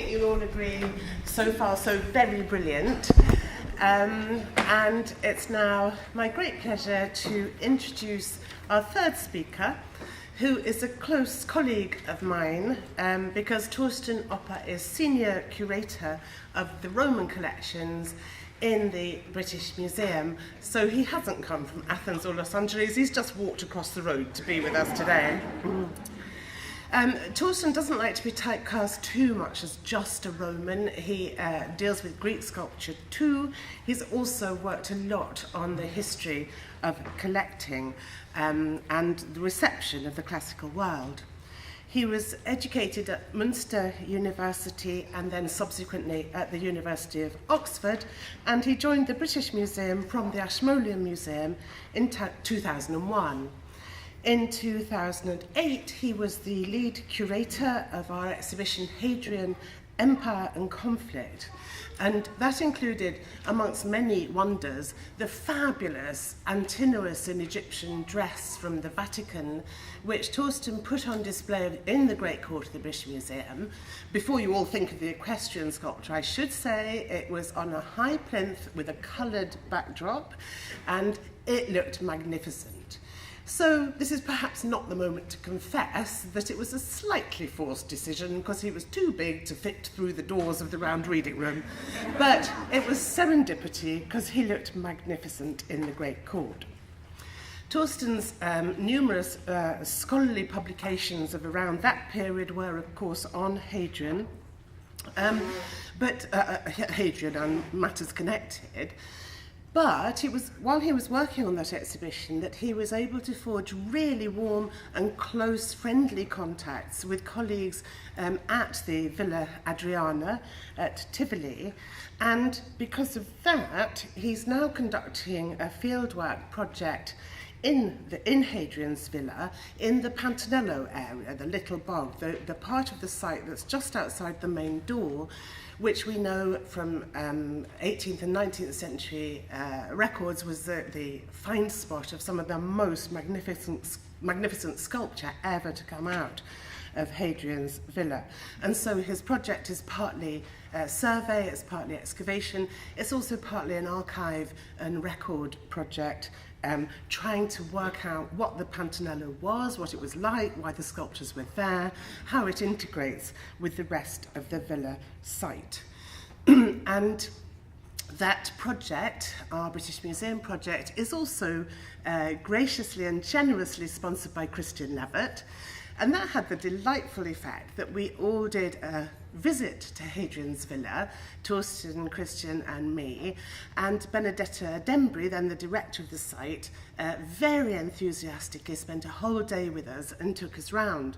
think you'll all agree so far so very brilliant. And it's now my great pleasure to introduce our third speaker, who is a close colleague of mine, because Thorsten Opper is Senior Curator of the Roman collections in the British Museum. So he hasn't come from Athens or Los Angeles, he's just walked across the road to be with us today. Thorsten doesn't like to be typecast too much as just a Roman. He deals with Greek sculpture too. He's also worked a lot on the history of collecting and the reception of the classical world. He was educated at Münster University and then subsequently at the University of Oxford, and he joined the British Museum from the Ashmolean Museum in 2001. In 2008, he was the lead curator of our exhibition Hadrian, Empire and Conflict, and that included, amongst many wonders, the fabulous Antinous in Egyptian dress from the Vatican, which Thorsten put on display in the Great Court of the British Museum. Before you all think of the equestrian sculpture, I should say it was on a high plinth with a coloured backdrop, and it looked magnificent. So this is perhaps not the moment to confess that it was a slightly forced decision because he was too big to fit through the doors of the round reading room. But it was serendipity because he looked magnificent in the Great Court. Thorsten's numerous scholarly publications of around that period were, of course, on Hadrian, Hadrian and matters connected. But it was while he was working on that exhibition that he was able to forge really warm and close friendly contacts with colleagues at the Villa Adriana at Tivoli. And because of that, he's now conducting a fieldwork project in Hadrian's villa, in the Pantanello area, the little bog, the part of the site that's just outside the main door, which we know from 18th and 19th century records was the find spot of some of the most magnificent sculpture ever to come out of Hadrian's villa. And so his project is partly survey, it's partly excavation, it's also partly an archive and record project, trying to work out what the Pantanello was, what it was like, why the sculptures were there, how it integrates with the rest of the villa site. And that project, our British Museum project, is also graciously and generously sponsored by Christian Levitt. And that had the delightful effect that we all did a visit to Hadrian's villa, Thorsten, Christian and me, and Benedetta Dembry, then the director of the site, very enthusiastically spent a whole day with us and took us round.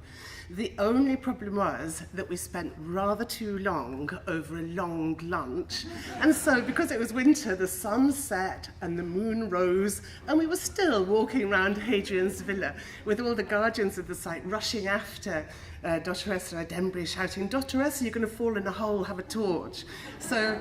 The only problem was that we spent rather too long over a long lunch, and so because it was winter, the sun set and the moon rose, and we were still walking around Hadrian's villa with all the guardians of the site rushing after Dottoressa Dembry shouting, "Dottoressa, you're going to fall in a hole, have a torch." So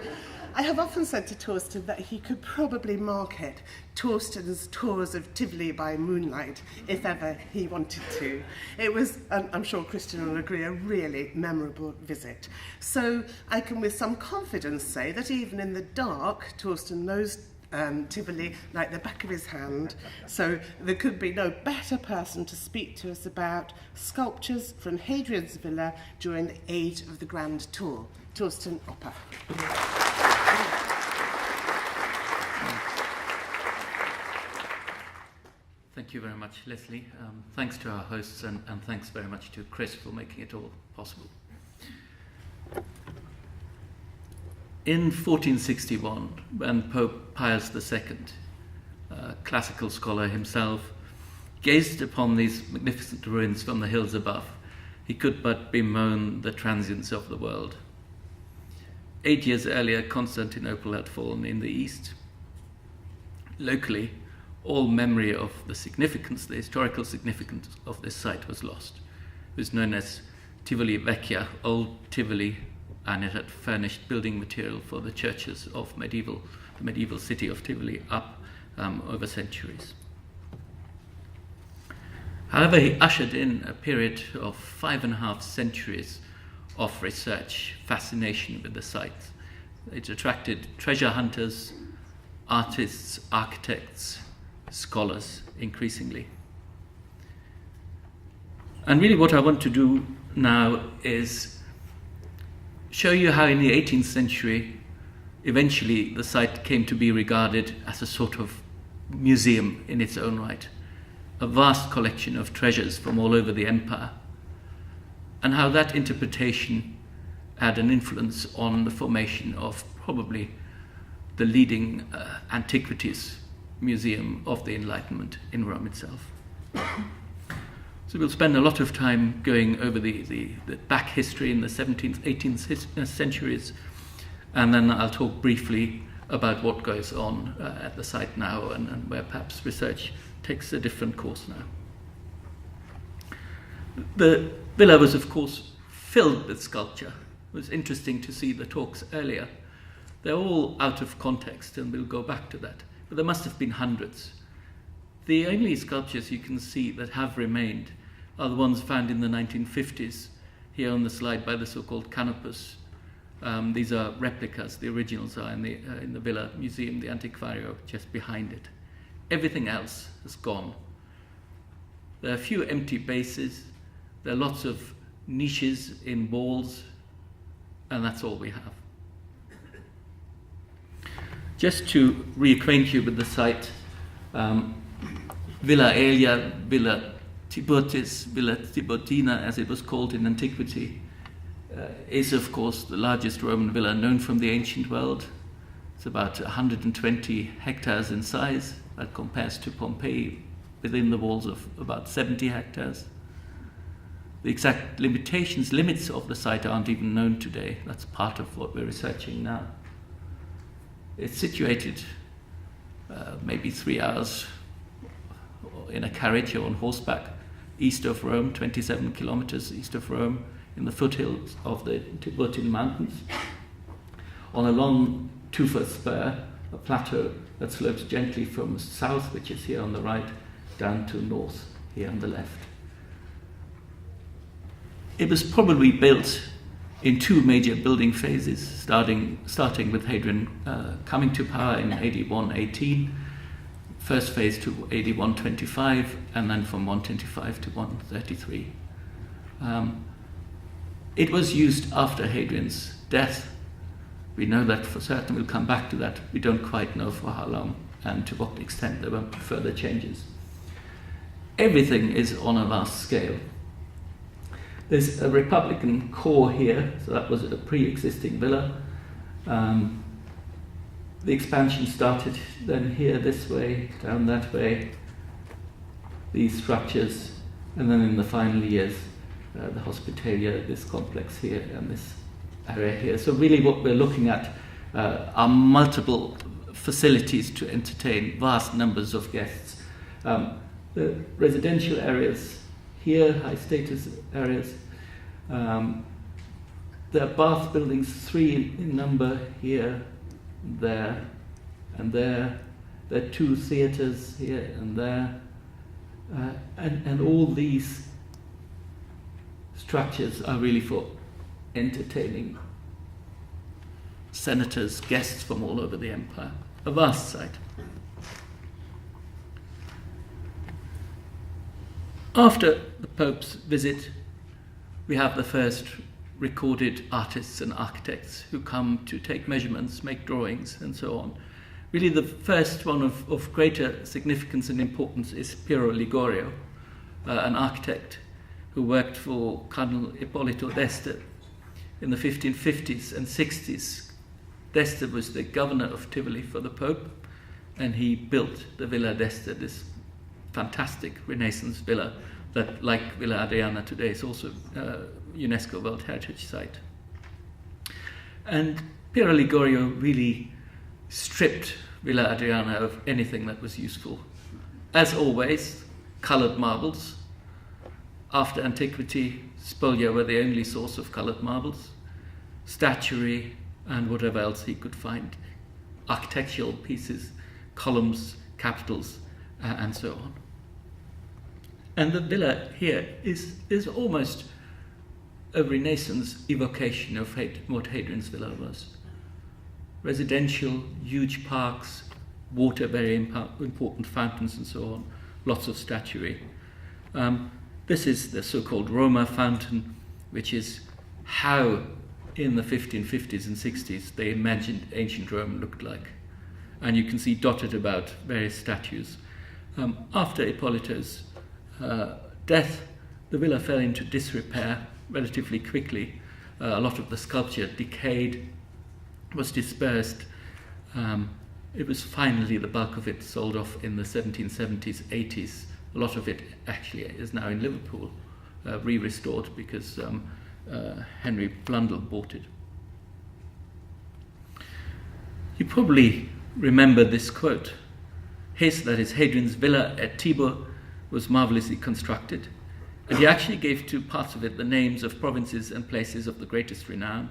I have often said to Thorsten that he could probably market Thorsten's tours of Tivoli by moonlight if ever he wanted to. It was, I'm sure Christian will agree, a really memorable visit. So I can with some confidence say that even in the dark, Thorsten knows Tivoli like the back of his hand, so there could be no better person to speak to us about sculptures from Hadrian's villa during the age of the Grand Tour. Thorsten Opper. Thank you very much, Leslie. Thanks to our hosts and thanks very much to Chris for making it all possible. In 1461, when Pope Pius II, a classical scholar himself, gazed upon these magnificent ruins from the hills above, he could but bemoan the transience of the world. 8 years earlier, Constantinople had fallen in the east. Locally, all memory of the significance, the historical significance of this site was lost. It was known as Tivoli Vecchia, Old Tivoli, and it had furnished building material for the churches of the medieval city of Tivoli up over centuries. However, he ushered in a period of 5.5 centuries of research, fascination with the site. It attracted treasure hunters, artists, architects, scholars increasingly. And really what I want to do now is show you how in the 18th century, eventually the site came to be regarded as a sort of museum in its own right, a vast collection of treasures from all over the empire, and how that interpretation had an influence on the formation of probably the leading antiquities museum of the Enlightenment in Rome itself. So we'll spend a lot of time going over the back history in the 17th, 18th centuries, and then I'll talk briefly about what goes on at the site now and where perhaps research takes a different course now. The villa was, of course, filled with sculpture. It was interesting to see the talks earlier. They're all out of context, and we'll go back to that. But there must have been hundreds. The only sculptures you can see that have remained are the ones found in the 1950s, here on the slide by the so-called Canopus. These are replicas. The originals are in the Villa Museum, the Antiquario, just behind it. Everything else has gone. There are a few empty bases. There are lots of niches in walls, and that's all we have. Just to reacquaint you with the site, Villa Aelia, Villa Tiburtis, Villa Tiburtina, as it was called in antiquity, is of course the largest Roman villa known from the ancient world. It's about 120 hectares in size. That compares to Pompeii, within the walls of about 70 hectares. The exact limits of the site aren't even known today. That's part of what we're researching now. It's situated maybe 3 hours in a carriage or on horseback east of Rome, 27 kilometers east of Rome, in the foothills of the Tiburtine Mountains, on a long tufa spur, a plateau that slopes gently from south, which is here on the right, down to north, here on the left. It was probably built in two major building phases, starting with Hadrian coming to power in AD 118, first phase to AD 125, and then from 125 to 133. It was used after Hadrian's death. We know that for certain. We'll come back to that. We don't quite know for how long and to what extent there were further changes. Everything is on a vast scale. There's a Republican core here, so that was a pre-existing villa. The expansion started then here, this way, down that way, these structures, and then in the final years, the Hospitalia, this complex here, and this area here. So really what we're looking at are multiple facilities to entertain vast numbers of guests. The residential areas here, high status areas. There are bath buildings, 3 in number here, there, and there. There are 2 theatres here and there. And all these structures are really for entertaining senators, guests from all over the empire. A vast site. After the Pope's visit, we have the first recorded artists and architects who come to take measurements, make drawings, and so on. Really the first one of greater significance and importance is Piero Liborio, an architect who worked for Cardinal Ippolito d'Este in the 1550s and 60s. d'Este was the governor of Tivoli for the Pope, and he built the Villa d'Este, this fantastic Renaissance villa that, like Villa Adriana today, is also a UNESCO World Heritage Site. And Piero Liborio really stripped Villa Adriana of anything that was useful. As always, coloured marbles. After antiquity, spolia were the only source of coloured marbles. Statuary and whatever else he could find. Architectural pieces, columns, capitals, and so on. And the villa here is almost a Renaissance evocation of what Hadrian's villa was. Residential, huge parks, water, very important fountains and so on, lots of statuary. This is the so-called Roma Fountain, which is how in the 1550s and 60s they imagined ancient Rome looked like. And you can see dotted about various statues. After Ippolito's death, the villa fell into disrepair relatively quickly. A lot of the sculpture decayed, was dispersed. It was finally, the bulk of it sold off in the 1770s, 80s. A lot of it actually is now in Liverpool, re-restored because Henry Blundell bought it. You probably remember this quote. That is Hadrian's villa at Tibur, was marvellously constructed, and he actually gave to parts of it the names of provinces and places of the greatest renown,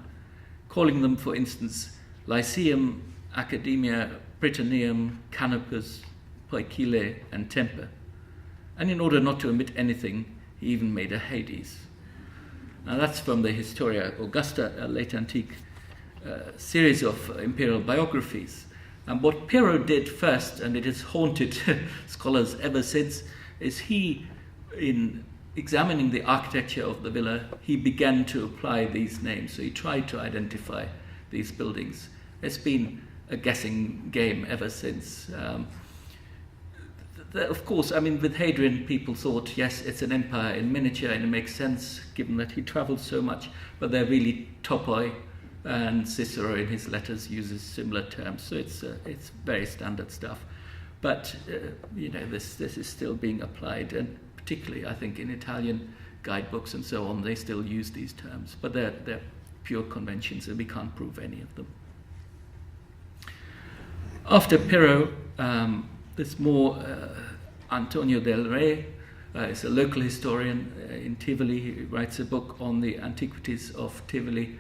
calling them, for instance, Lyceum, Academia, Britannium, Canopus, Poikile, and Tempe. And in order not to omit anything, he even made a Hades. Now that's from the Historia Augusta, a late antique series of imperial biographies. And what Piero did first, and it has haunted scholars ever since, is in examining the architecture of the villa, he began to apply these names. So he tried to identify these buildings. It's been a guessing game ever since. Of course, I mean, with Hadrian, people thought, yes, it's an empire in miniature, and it makes sense given that he traveled so much, but they're really topoi, and Cicero in his letters uses similar terms, so it's very standard stuff. But this is still being applied, and particularly, I think, in Italian guidebooks and so on, they still use these terms, but they're pure conventions, and we can't prove any of them. After Piero, there's more. Antonio del Re is a local historian in Tivoli. He writes a book on the antiquities of Tivoli.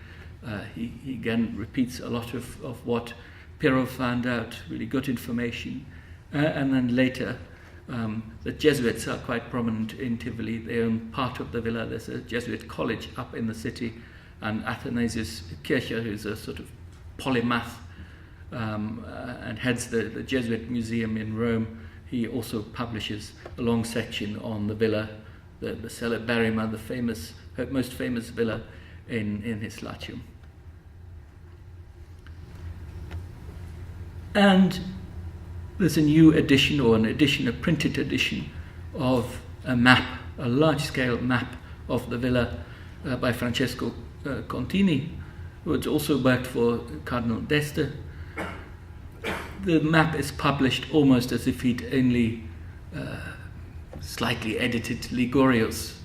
He again repeats a lot of what Piero found out, really good information. And then later, the Jesuits are quite prominent in Tivoli. They own part of the villa. There's a Jesuit college up in the city, and Athanasius Kircher, who's a sort of polymath and heads the Jesuit Museum in Rome, he also publishes a long section on the villa, the Celeberrima, the most famous villa in his Latium. And there's a new edition, a printed edition of a map, a large-scale map of the villa by Francesco Contini, who had also worked for Cardinal d'Este. The map is published almost as if he'd only slightly edited Ligorio's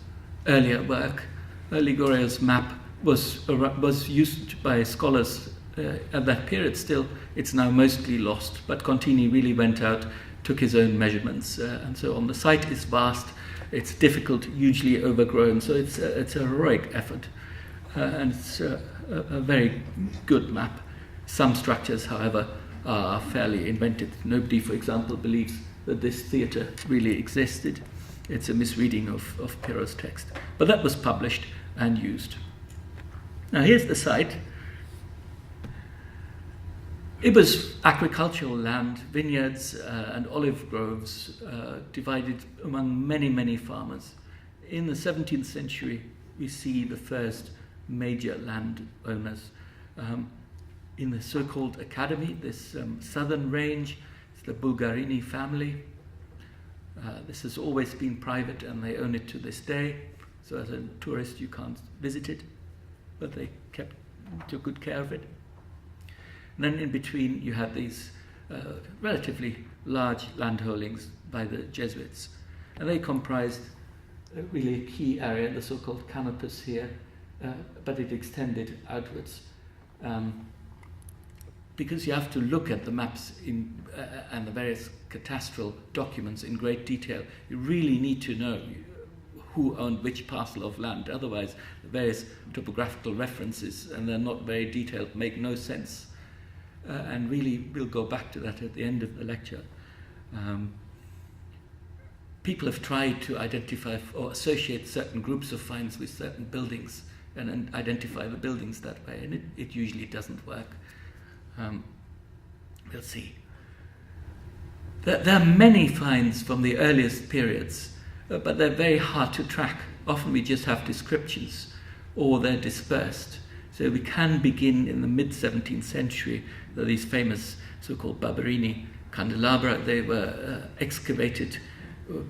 earlier work. Ligorio's map was used by scholars at that period still. It's now mostly lost, but Contini really went out, took his own measurements, and so on. The site is vast, it's difficult, hugely overgrown, so it's a heroic effort, and it's a very good map. Some structures, however, are fairly invented. Nobody, for example, believes that this theatre really existed. It's a misreading of Piero's text. But that was published and used. Now here's the site. It was agricultural land, vineyards and olive groves divided among many, many farmers. In the 17th century, we see the first major landowners. In the so-called academy, this southern range, it's the Bulgarini family. This has always been private, and they own it to this day. So as a tourist, you can't visit it, but they took good care of it. And then in between, you have these relatively large landholdings by the Jesuits, and they comprised really a key area, the so-called Canopus here, but it extended outwards. Because you have to look at the maps and the various cadastral documents in great detail, you really need to know who owned which parcel of land. Otherwise, the various topographical references, and they're not very detailed, make no sense. And really, we'll go back to that at the end of the lecture. People have tried to identify or associate certain groups of finds with certain buildings and identify the buildings that way, and it usually doesn't work. We'll see. There are many finds from the earliest periods, but they're very hard to track. Often we just have descriptions, or they're dispersed. So we can begin in the mid-17th century. There are these famous so-called Barberini Candelabra. They were excavated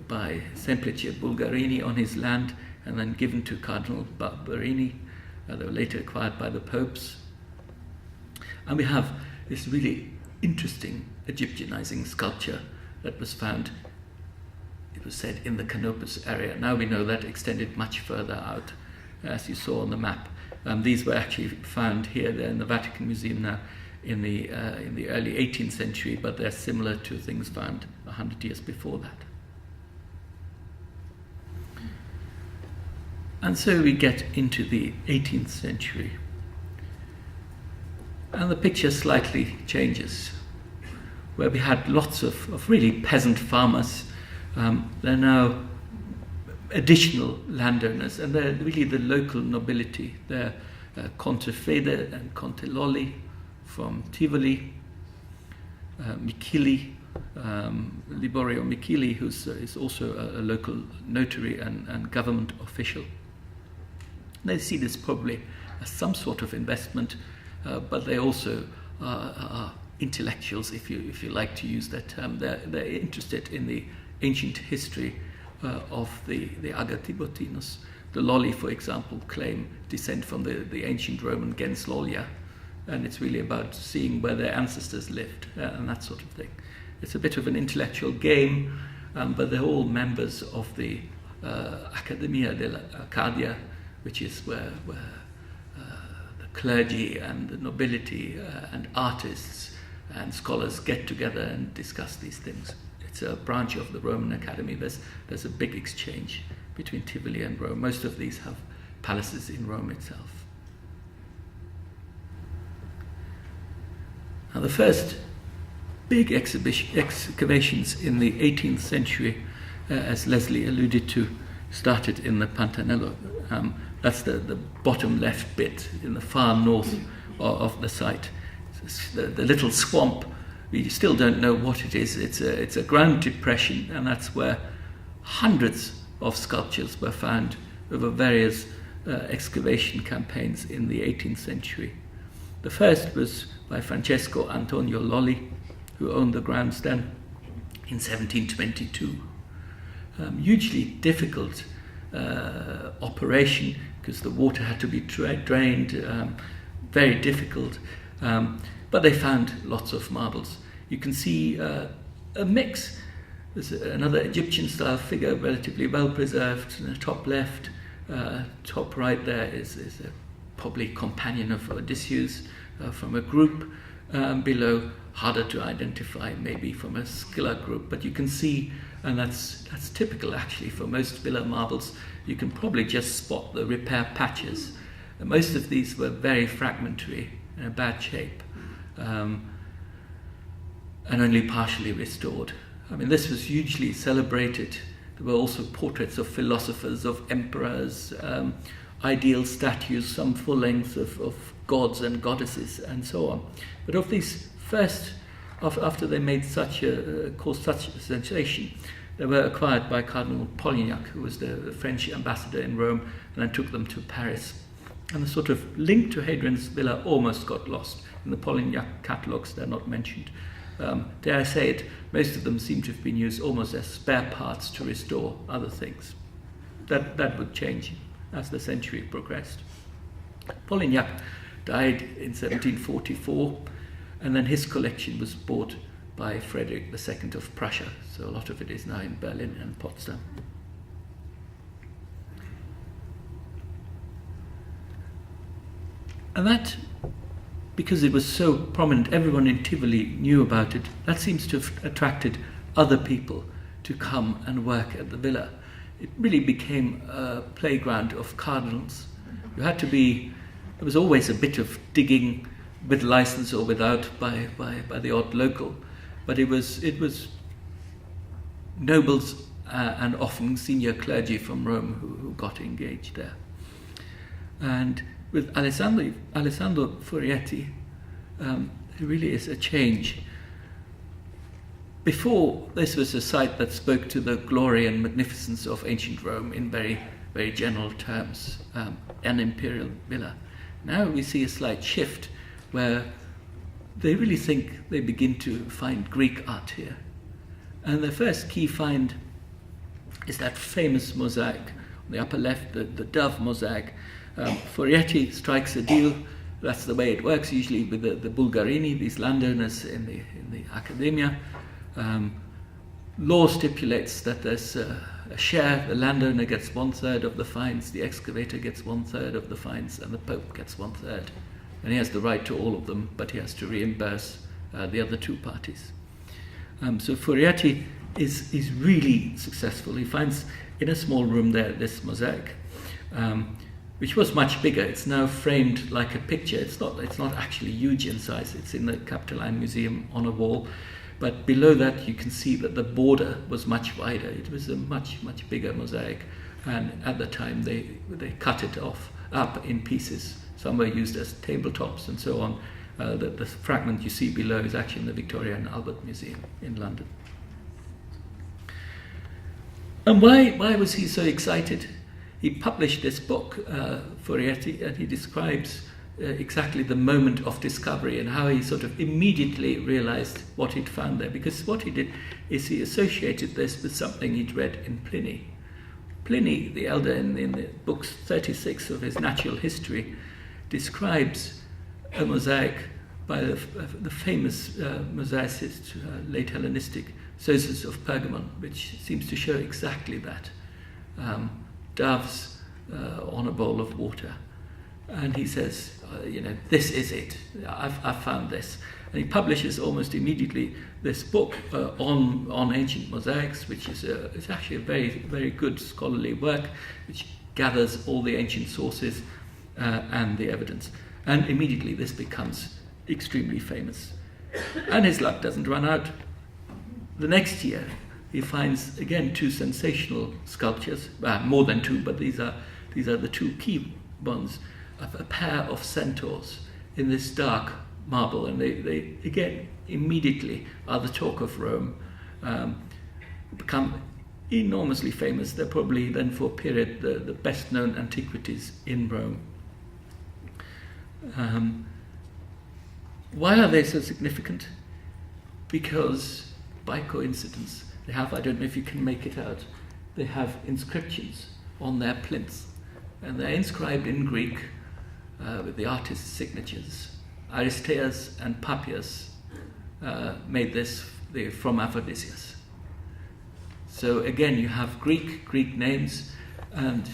by Semplice Bulgarini on his land and then given to Cardinal Barberini. They were later acquired by the popes. And we have this really interesting Egyptianizing sculpture that was found, it was said, in the Canopus area. Now we know that extended much further out, as you saw on the map. These were actually found here. They're in the Vatican Museum now in the early 18th century, but they're similar to things found 100 years before that. And so we get into the 18th century. And the picture slightly changes, where we had lots of really peasant farmers. They're now additional landowners, and they're really the local nobility. They're Conte Fede and Conte Lolli from Tivoli, Miquellee, Liborio Miquellee, who is also a local notary and government official. They see this probably as some sort of investment, but they also are intellectuals, if you like to use that term. They're interested in the ancient history of the Agathibotinos. The Lolli, for example, claim descent from the ancient Roman gens Lollia, and it's really about seeing where their ancestors lived and that sort of thing. It's a bit of an intellectual game, but they're all members of the Accademia dell'Arcadia, which is where the clergy and the nobility and artists and scholars get together and discuss these things. It's a branch of the Roman Academy. There's a big exchange between Tivoli and Rome. Most of these have palaces in Rome itself. Now, the first big excavations in the 18th century, as Lesley alluded to, started in the Pantanello. That's the bottom left bit in the far north of the site. The little swamp. We still don't know what it is. It's a ground depression, and that's where hundreds of sculptures were found over various excavation campaigns in the 18th century. The first was by Francesco Antonio Lolli, who owned the grounds then in 1722. Hugely difficult operation because the water had to be drained, very difficult. But they found lots of marbles. You can see a mix. There's another Egyptian-style figure, relatively well preserved, in the top left. Top right there is probably companion of Odysseus from a group. Below, harder to identify, maybe from a Scylla group. But you can see, and that's typical actually for most villa marbles, you can probably just spot the repair patches. Most of these were very fragmentary, in a bad shape. And only partially restored. I mean, this was hugely celebrated. There were also portraits of philosophers, of emperors, ideal statues, some full length of gods and goddesses, and so on. But of these first, after they made caused such a sensation, they were acquired by Cardinal Polignac, who was the French ambassador in Rome, and then took them to Paris. And the sort of link to Hadrian's villa almost got lost. In the Polignac catalogues, they're not mentioned. Dare I say it, most of them seem to have been used almost as spare parts to restore other things. That would change as the century progressed. Polignac died in 1744, and then his collection was bought by Frederick II of Prussia, so a lot of it is now in Berlin and Potsdam. And that, because it was so prominent, everyone in Tivoli knew about it, that seems to have attracted other people to come and work at the villa. It really became a playground of cardinals. You had to be, there was always a bit of digging with license or without by the odd local, but it was nobles and often senior clergy from Rome who got engaged there. And with Alessandro Furietti, it really is a change. Before, this was a site that spoke to the glory and magnificence of ancient Rome in very, very general terms, an imperial villa. Now we see a slight shift where they really think they begin to find Greek art here. And the first key find is that famous mosaic on the upper left, the dove mosaic. Furietti strikes a deal. That's the way it works usually with the Bulgarini, these landowners in the Academia. Law stipulates that there's a share. The landowner gets 1/3 of the fines, the excavator gets 1/3 of the fines, and the Pope gets 1/3. And he has the right to all of them, but he has to reimburse the other two parties. So Furietti is really successful. He finds in a small room there this mosaic, which was much bigger. It's now framed like a picture. It's not actually huge in size. It's in the Capitoline Museum on a wall. But below that, you can see that the border was much wider. It was a much bigger mosaic. And at the time, they cut it up in pieces. Some were used as tabletops and so on. The fragment you see below is actually in the Victoria and Albert Museum in London. And why was he so excited? He published this book, Furietti, and he describes exactly the moment of discovery and how he sort of immediately realized what he'd found there. Because what he did is he associated this with something he'd read in Pliny. Pliny, the elder, in the book 36 of his Natural History, describes a mosaic by the famous mosaicist, late Hellenistic, Sosus of Pergamon, which seems to show exactly that. Doves on a bowl of water. And he says, this is it. I've found this. And he publishes almost immediately this book on ancient mosaics, which is it's actually a very, very good scholarly work, which gathers all the ancient sources and the evidence. And immediately this becomes extremely famous. And his luck doesn't run out. The next year, he finds, again, two sensational sculptures, more than two, but these are the two key ones, a pair of centaurs in this dark marble, and they again, immediately are the talk of Rome, become enormously famous. They're probably then for a period the best known antiquities in Rome. Why are they so significant? Because by coincidence, they have, I don't know if you can make it out, they have inscriptions on their plinths, and they're inscribed in Greek with the artist's signatures. Aristeas and Papias made this from Aphrodisias. So again, you have Greek names, and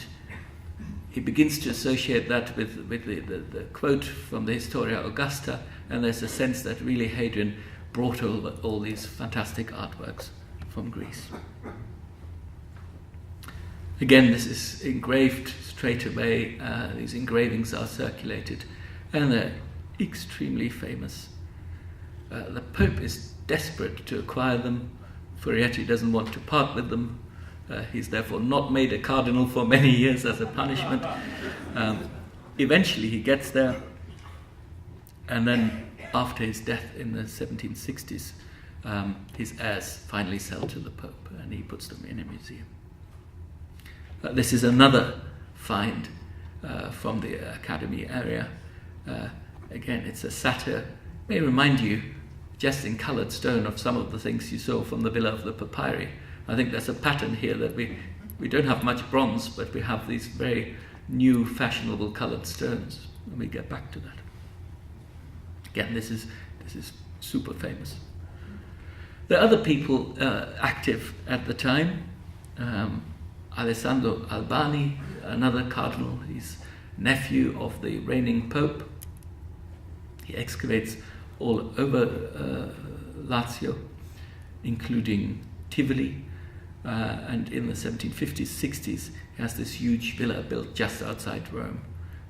he begins to associate that with the quote from the Historia Augusta, and there's a sense that really Hadrian brought all these fantastic artworks from Greece. Again, this is engraved straight away. These engravings are circulated, and they're extremely famous. The Pope is desperate to acquire them. Furietti doesn't want to part with them. He's therefore not made a cardinal for many years as a punishment. Eventually he gets there, and then after his death in the 1760s, his heirs finally sell to the Pope, and he puts them in a museum. This is another find from the Academy area. Again, it's a satyr. It may remind you, just in coloured stone, of some of the things you saw from the Villa of the Papyri. I think there's a pattern here that we don't have much bronze, but we have these very new, fashionable coloured stones. And we get back to that. Again, this is super famous. There are other people active at the time. Alessandro Albani, another cardinal. He's nephew of the reigning pope. He excavates all over Lazio, including Tivoli, and in the 1750s, 60s, he has this huge villa built just outside Rome,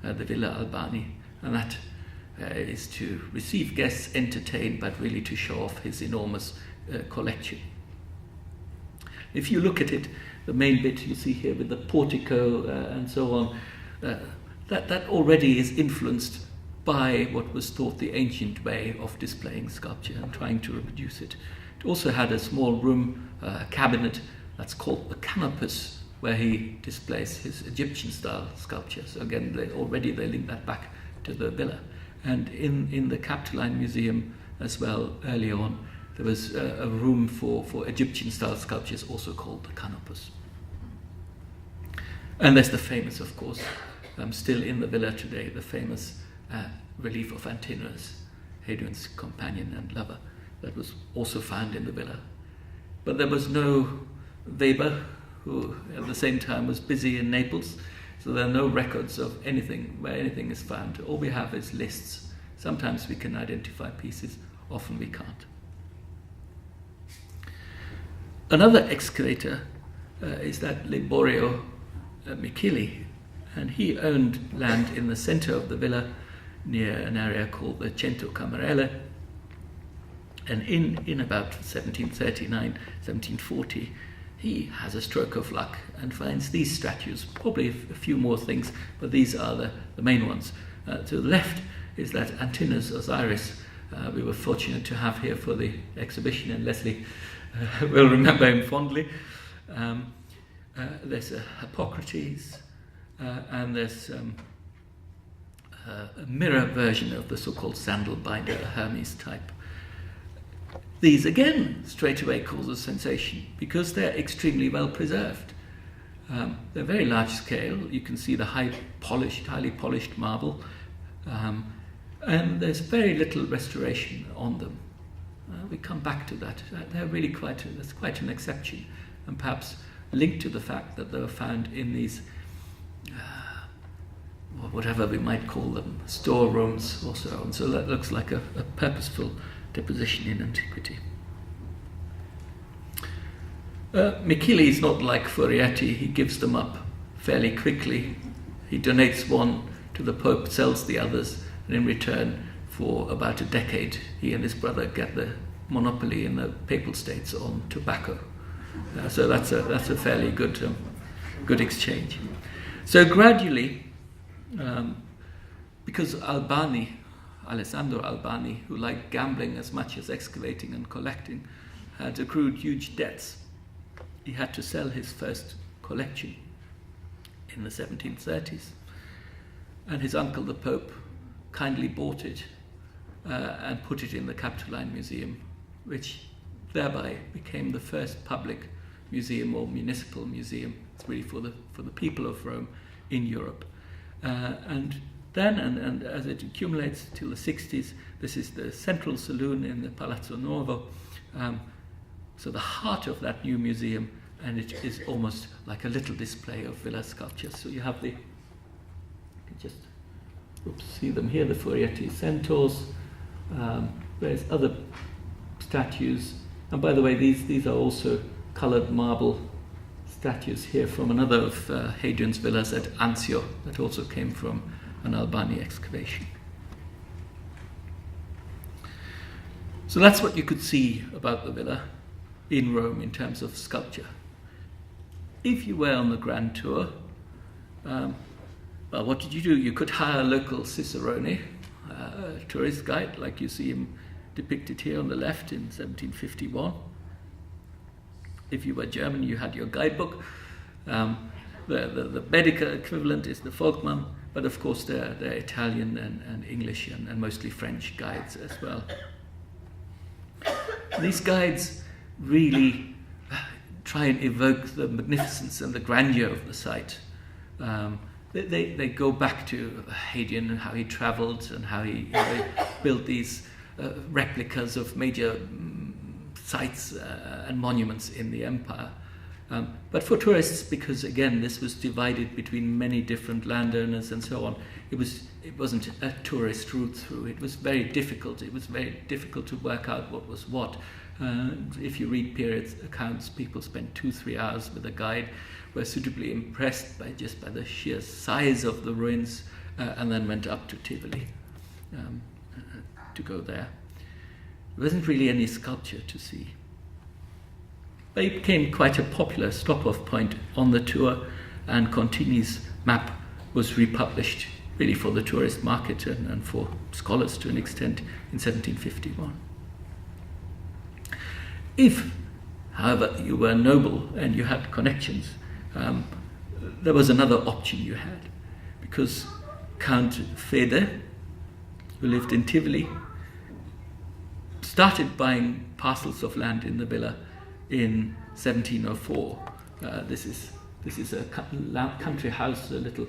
the Villa Albani, and that is to receive guests, entertain, but really to show off his enormous collection. If you look at it, the main bit you see here with the portico and so on, that already is influenced by what was thought the ancient way of displaying sculpture and trying to reproduce it. It also had a small room, a cabinet, that's called the canopus, where he displays his Egyptian-style sculpture. So again, they link that back to the villa. And in the Capitoline Museum as well, early on, there was a room for Egyptian-style sculptures, also called the canopus. And there's the famous, of course, still in the villa today, the famous relief of Antinous, Hadrian's companion and lover, that was also found in the villa. But there was no Weber, who at the same time was busy in Naples, so there are no records of anything, where anything is found. All we have is lists. Sometimes we can identify pieces, often we can't. Another excavator is that Liborio Miquellee, and he owned land in the center of the villa near an area called the Cento Camarelle. And in about 1739, 1740, he has a stroke of luck and finds these statues, probably a few more things, but these are the main ones. To the left is that Antinous Osiris we were fortunate to have here for the exhibition, and Lesley will remember him fondly. There's a Hippocrates, and there's a mirror version of the so-called sandal binder, a Hermes type. These again straight away cause a sensation because they're extremely well preserved. They're very large scale. You can see the highly polished marble, and there's very little restoration on them. We come back to that. They're really that's quite an exception, and perhaps linked to the fact that they were found in these, whatever we might call them, storerooms or so on. So that looks like a purposeful deposition in antiquity. Miquellee is not like Furietti. He gives them up fairly quickly. He donates one to the Pope, sells the others, and in return, for about a decade, he and his brother get the monopoly in the Papal States on tobacco. So that's a fairly good exchange. So gradually, because Alessandro Albani, who liked gambling as much as excavating and collecting, had accrued huge debts, he had to sell his first collection in the 1730s, and his uncle the Pope kindly bought it and put it in the Capitoline Museum, which thereby became the first public museum or municipal museum. It's really for the people of Rome in Europe. And then, and as it accumulates till the 60s, this is the central saloon in the Palazzo Nuovo. So the heart of that new museum, and it is almost like a little display of villa sculptures. So you have you can just see them here, the Furietti centaurs. There's other statues, and by the way, these are also coloured marble statues here from another of Hadrian's villas at Anzio that also came from an Albani excavation. So that's what you could see about the villa in Rome in terms of sculpture. If you were on the grand tour, well, what did you do? You could hire a local cicerone, a tourist guide, like you see him depicted here on the left in 1751. If you were German, you had your guidebook. The Baedeker equivalent is the Volkmann, but of course they're Italian and English and mostly French guides as well. These guides really try and evoke the magnificence and the grandeur of the site. They go back to Hadrian and how he travelled and how he built these replicas of major sites and monuments in the empire. But for tourists, because again this was divided between many different landowners and so on, it wasn't a tourist route through. It was very difficult. It was very difficult to work out what was what. If you read period accounts, people spent 2-3 hours with a guide, were suitably impressed by the sheer size of the ruins, and then went up to Tivoli to go there. There wasn't really any sculpture to see. But it became quite a popular stop-off point on the tour, and Contini's map was republished really for the tourist market and for scholars to an extent in 1751. If, however, you were noble and you had connections, there was another option you had, because Count Feder, who lived in Tivoli, started buying parcels of land in the villa in 1704. This is a country house, a little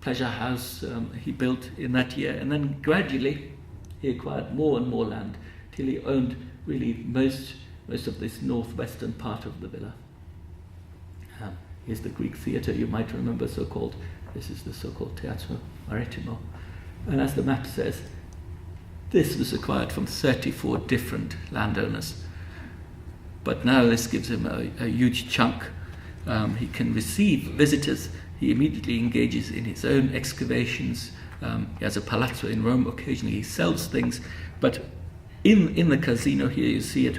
pleasure house he built in that year, and then gradually he acquired more and more land till he owned really most of this northwestern part of the villa. Here's the Greek theatre, you might remember, so-called. This is the so-called Teatro Marittimo. And as the map says, this was acquired from 34 different landowners. But now this gives him a huge chunk. He can receive visitors. He immediately engages in his own excavations. He has a palazzo in Rome. Occasionally he sells things. But in the casino here, you see it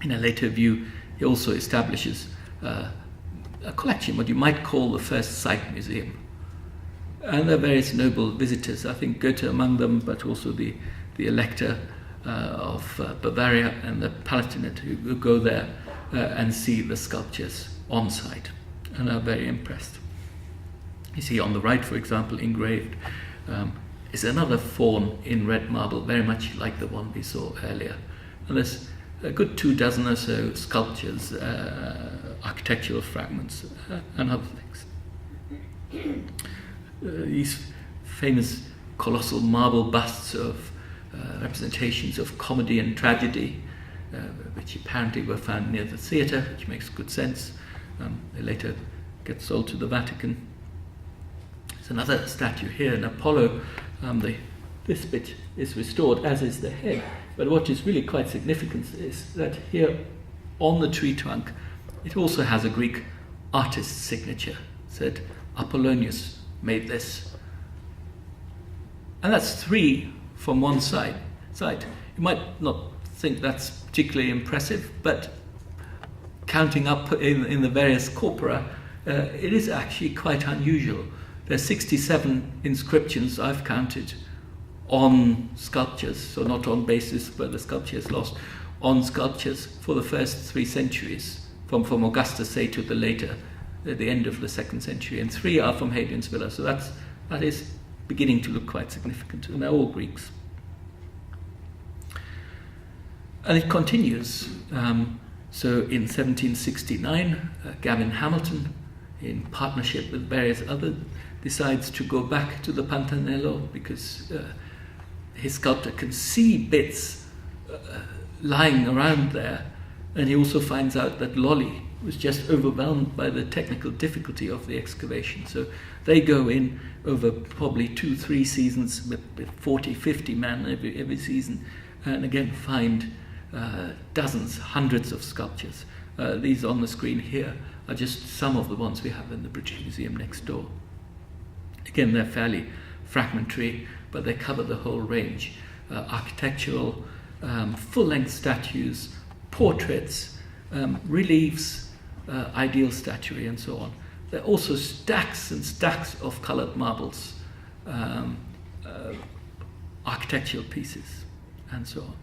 in a later view, he also establishes a collection, what you might call the first site museum. And there are various noble visitors, I think Goethe among them, but also the Elector of Bavaria and the Palatinate who go there and see the sculptures on site and are very impressed. You see on the right, for example, engraved is another faun in red marble, very much like the one we saw earlier. And there's a good 24 or so sculptures, architectural fragments, and other things. These famous colossal marble busts of representations of comedy and tragedy, which apparently were found near the theatre, which makes good sense. They later get sold to the Vatican. There's another statue here, an Apollo. This bit is restored, as is the head. But what is really quite significant is that here on the tree trunk, it also has a Greek artist's signature. Said Apollonius made this. And that's 3 from one side. You might not think that's particularly impressive, but counting up in the various corpora, it is actually quite unusual. There's 67 inscriptions I've counted on sculptures, so not on basis where the sculpture is lost, on sculptures for the first 3 centuries, from Augustus, say, to the end of the 2nd century, and 3 are from Hadrian's villa, so that is beginning to look quite significant, and they're all Greeks. And it continues. So in 1769, Gavin Hamilton, in partnership with various others, decides to go back to the Pantanello because his sculptor can see bits lying around there, and he also finds out that Lolli was just overwhelmed by the technical difficulty of the excavation. So they go in over probably 2-3 seasons with 40-50 men every season, and again find dozens, hundreds of sculptures. These on the screen here are just some of the ones we have in the British Museum next door. Again, they're fairly fragmentary, but they cover the whole range. Architectural, full-length statues, portraits, reliefs, ideal statuary, and so on. There are also stacks and stacks of coloured marbles, architectural pieces, and so on.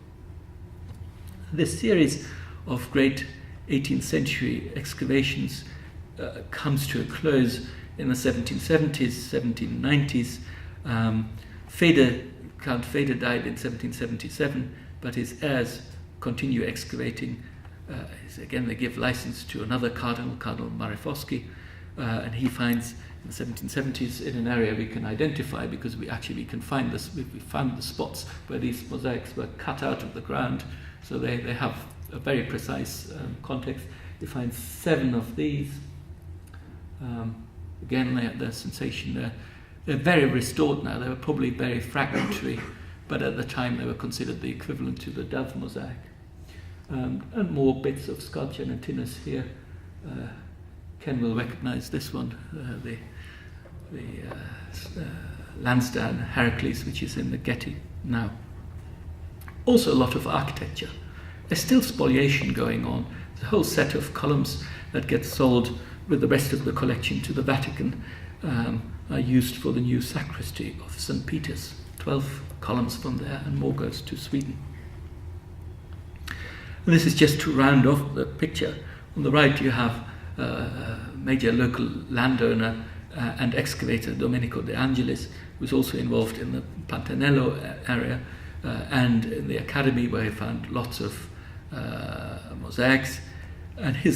This series of great 18th century excavations comes to a close in the 1770s, 1790s. Count Feder died in 1777, but his heirs continue excavating. Again, they give license to another cardinal, Cardinal Marefoschi, and he finds in the 1770s in an area we can identify because we can find this. We found the spots where these mosaics were cut out of the ground, so they have a very precise context. We find 7 of these. Again, the sensation they're very restored now. They were probably very fragmentary, but at the time they were considered the equivalent to the Dove mosaic. And more bits of sculpture and Antinous here. Ken will recognize this one, the Lancedale Herakles, which is in the Getty now. Also a lot of architecture. There's still spoliation going on. There's a whole set of columns that get sold with the rest of the collection to the Vatican. used for the new sacristy of St. Peter's. 12 columns from there, and more goes to Sweden. And this is just to round off the picture. On the right you have a major local landowner and excavator, Domenico De Angelis, who was also involved in the Pantanello area and in the academy, where he found lots of mosaics. And he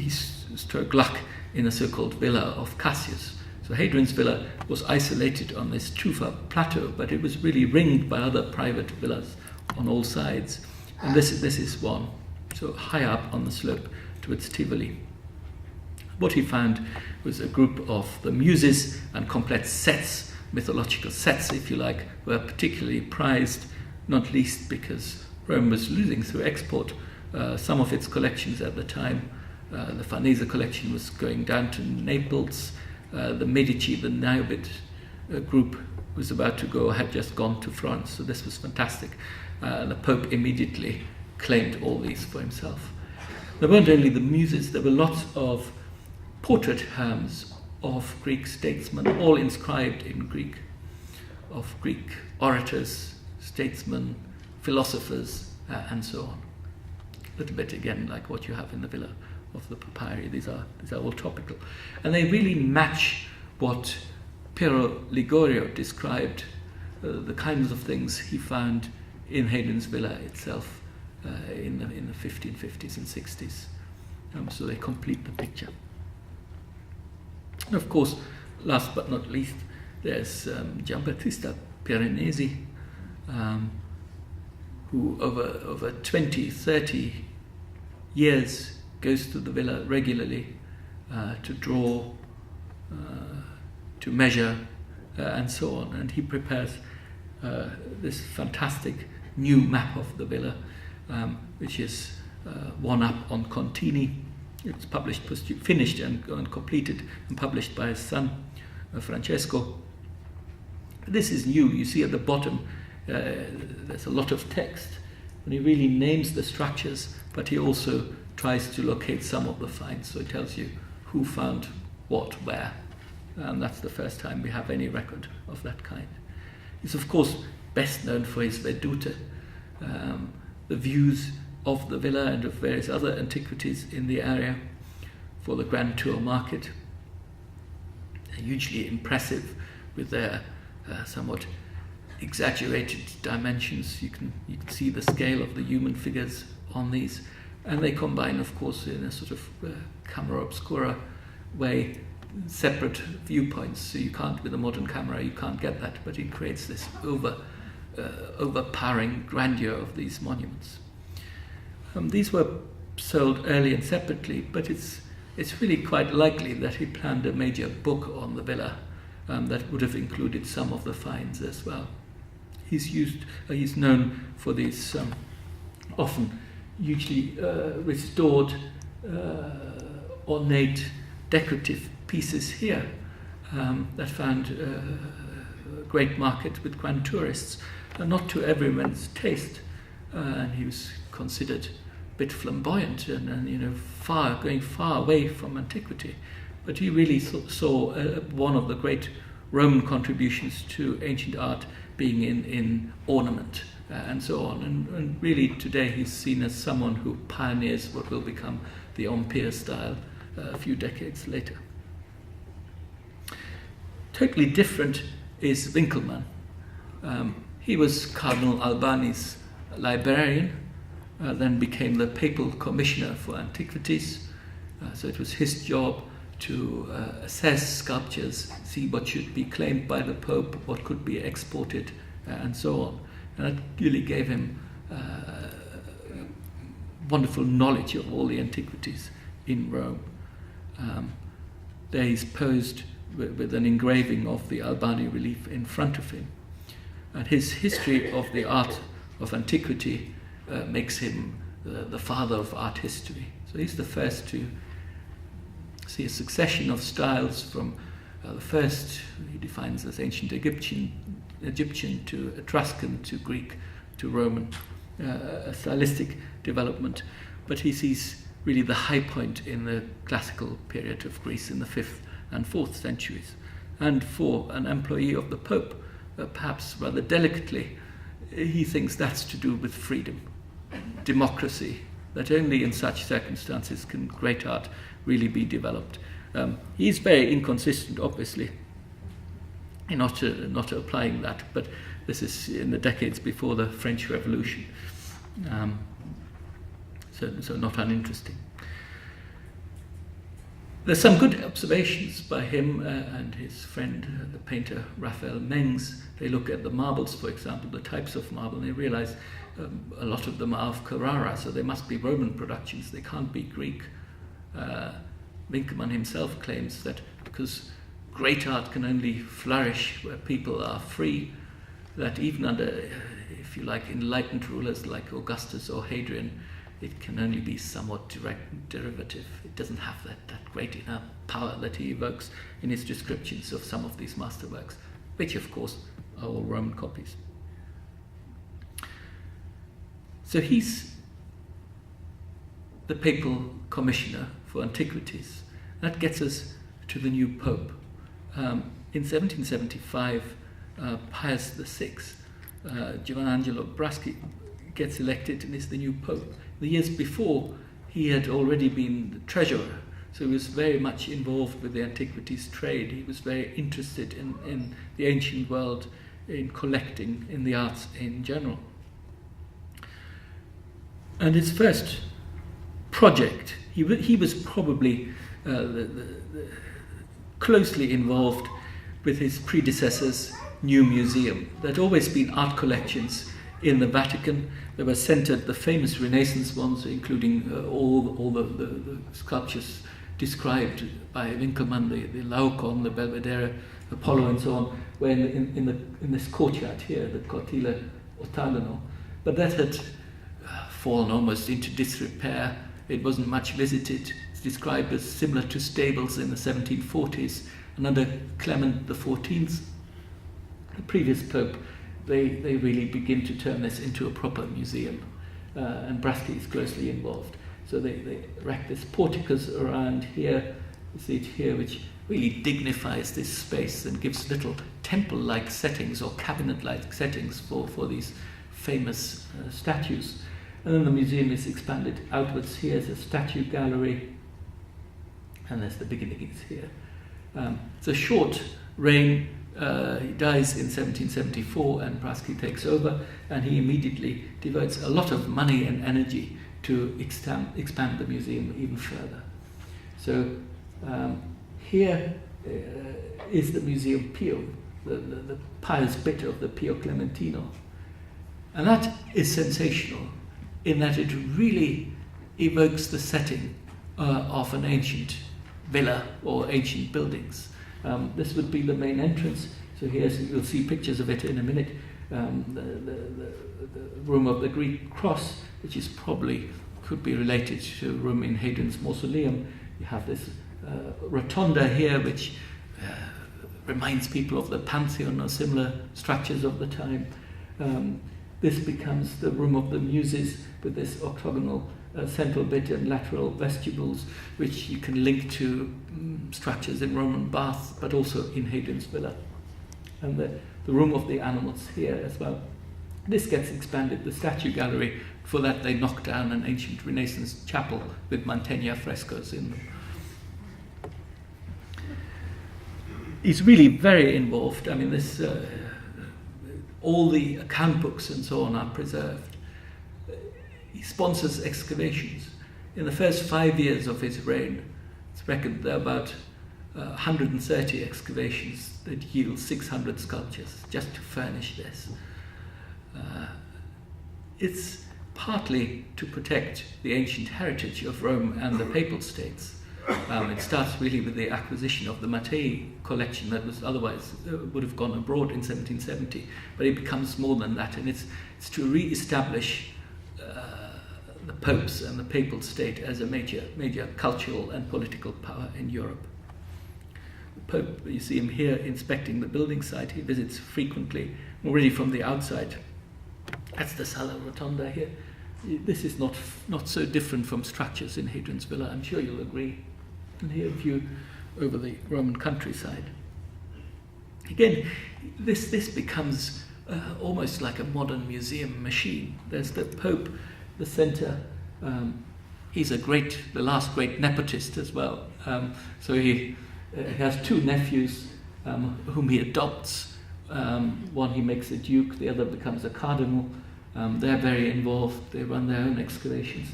struck luck in a so-called villa of Cassius. So Hadrian's villa was isolated on this tufa plateau, but it was really ringed by other private villas on all sides. And this is one, so high up on the slope towards Tivoli. What he found was a group of the Muses, and complete sets, mythological sets if you like, were particularly prized, not least because Rome was losing through export some of its collections at the time. The Farnese collection was going down to Naples. The Medici, the Niobid group, was about to go, had just gone to France, so this was fantastic. The Pope immediately claimed all these for himself. There weren't only the Muses, there were lots of portrait herms of Greek statesmen, all inscribed in Greek, of Greek orators, statesmen, philosophers, and so on. A little bit again like what you have in the Villa of the Papyri. These are all topical. And they really match what Piero Liborio described, the kinds of things he found in Hadrian's villa itself in the 1550s and 60s. So they complete the picture. And of course, last but not least, there's Giambattista Piranesi, who over 20, 30 years goes to the villa regularly to draw, to measure, and so on. And he prepares this fantastic new map of the villa, which is one up on Contini. It's published, finished and completed and published by his son, Francesco. This is new. You see at the bottom there's a lot of text, and he really names the structures, but he also tries to locate some of the finds, so it tells you who found what where. And that's the first time we have any record of that kind. He's of course best known for his vedute, the views of the villa and of various other antiquities in the area for the Grand Tour market. They're hugely impressive with their somewhat exaggerated dimensions. You can see the scale of the human figures on these, and they combine, of course, in a sort of camera obscura way, separate viewpoints. So you can't, with a modern camera, you can't get that, but it creates this overpowering grandeur of these monuments. These were sold early and separately, but it's really quite likely that he planned a major book on the villa that would have included some of the finds as well. He's known for these often hugely restored, ornate, decorative pieces here that found a great market with grand tourists, not to everyone's taste, and he was considered a bit flamboyant and going far away from antiquity. But he really saw one of the great Roman contributions to ancient art being in ornament and so on. And really today he's seen as someone who pioneers what will become the Empire style a few decades later. Totally different is Winckelmann. He was Cardinal Albani's librarian, then became the papal commissioner for antiquities. So it was his job to assess sculptures, see what should be claimed by the Pope, what could be exported, and so on. And that really gave him wonderful knowledge of all the antiquities in Rome. There he's posed with an engraving of the Albani relief in front of him. And his history of the art of antiquity makes him the father of art history. So he's the first to see a succession of styles from the first, he defines as ancient Egyptian to Etruscan to Greek to Roman, a stylistic development. But he sees really the high point in the classical period of Greece in the 5th and 4th centuries. And for an employee of the Pope, perhaps rather delicately, he thinks that's to do with freedom, democracy, that only in such circumstances can great art really be developed. He's very inconsistent, obviously, in not applying that, but this is in the decades before the French Revolution, so not uninteresting. There's some good observations by him and his friend, the painter Raphael Mengs. They look at the marbles, for example, the types of marble, and they realize a lot of them are of Carrara, so they must be Roman productions, they can't be Greek. Winckelmann himself claims that because great art can only flourish where people are free, that even under, if you like, enlightened rulers like Augustus or Hadrian, it can only be somewhat derivative. It doesn't have that great inner power that he evokes in his descriptions of some of these masterworks, which of course are all Roman copies. So he's the papal commissioner for antiquities. That gets us to the new pope. In 1775, Pius VI, Giovanangelo Braschi, gets elected and is the new pope. The years before, he had already been the treasurer, so he was very much involved with the antiquities trade. He was very interested in the ancient world, in collecting, in the arts in general. And his first project, he was probably closely involved with his predecessor's new museum. There'd always been art collections in the Vatican. They were centered, the famous Renaissance ones, including all the sculptures described by Winckelmann, the Laocoon, the Belvedere, Apollo, and so on, were in this courtyard here, the Cortile Ottagono. But that had fallen almost into disrepair. It wasn't much visited. It's described as similar to stables in the 1740s. And under Clement XIV, the previous pope, they really begin to turn this into a proper museum. And Braschi is closely involved. So they erect this porticos around here, you see it here, which really dignifies this space and gives little temple-like settings or cabinet-like settings for these famous statues. And then the museum is expanded outwards. Here's a statue gallery, and there's the beginnings here. It's a short reign. He dies in 1774, and Braschi takes over, and he immediately devotes a lot of money and energy to expand the museum even further. So here is the Museum Pio, the pious bit of the Pio Clementino. And that is sensational in that it really evokes the setting of an ancient villa or ancient buildings. This would be the main entrance. So here you'll see pictures of it in a minute. The room of the Greek cross, which is probably could be related to a room in Hadrian's mausoleum. You have this rotunda here, which reminds people of the Pantheon or similar structures of the time. This becomes the room of the Muses with this octagonal central bit and lateral vestibules, which you can link to structures in Roman baths, but also in Hadrian's villa. And the room of the animals here as well. This gets expanded, the statue gallery. For that they knock down an ancient Renaissance chapel with Mantegna frescoes in them. He's really very involved. I mean, this all the account books and so on are preserved. He sponsors excavations. In the first 5 years of his reign, it's reckoned there are about 130 excavations that yield 600 sculptures just to furnish this. It's partly to protect the ancient heritage of Rome and the Papal States. It starts really with the acquisition of the Mattei collection that was otherwise would have gone abroad in 1770, but it becomes more than that, and it's to re-establish the popes and the Papal State as a major cultural and political power in Europe. The Pope, you see him here inspecting the building site. He visits frequently, already from the outside. That's the Sala Rotonda here. This is not so different from structures in Hadrian's villa, I'm sure you'll agree. And here a view over the Roman countryside. Again, this becomes almost like a modern museum machine. There's the Pope, the centre. He's the last great nepotist as well. So he has two nephews whom he adopts. One he makes a duke, the other becomes a cardinal. They're very involved. They run their own excavations.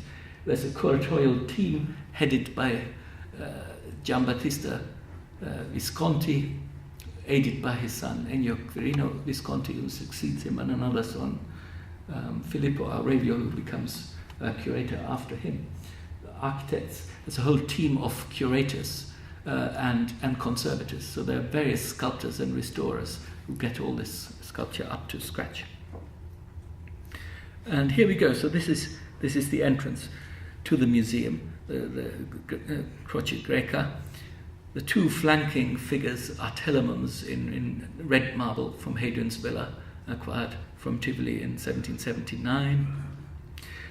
There's a curatorial team headed by Giambattista Visconti, aided by his son Ennio Quirino Visconti, who succeeds him, and another son, Filippo Aurelio, who becomes curator after him. The architects, there's a whole team of curators and conservators. So there are various sculptors and restorers who get all this sculpture up to scratch. And here we go. So this is the entrance to the museum, the Croce Greca. The two flanking figures are telemons in red marble from Hadrian's villa, acquired from Tivoli in 1779.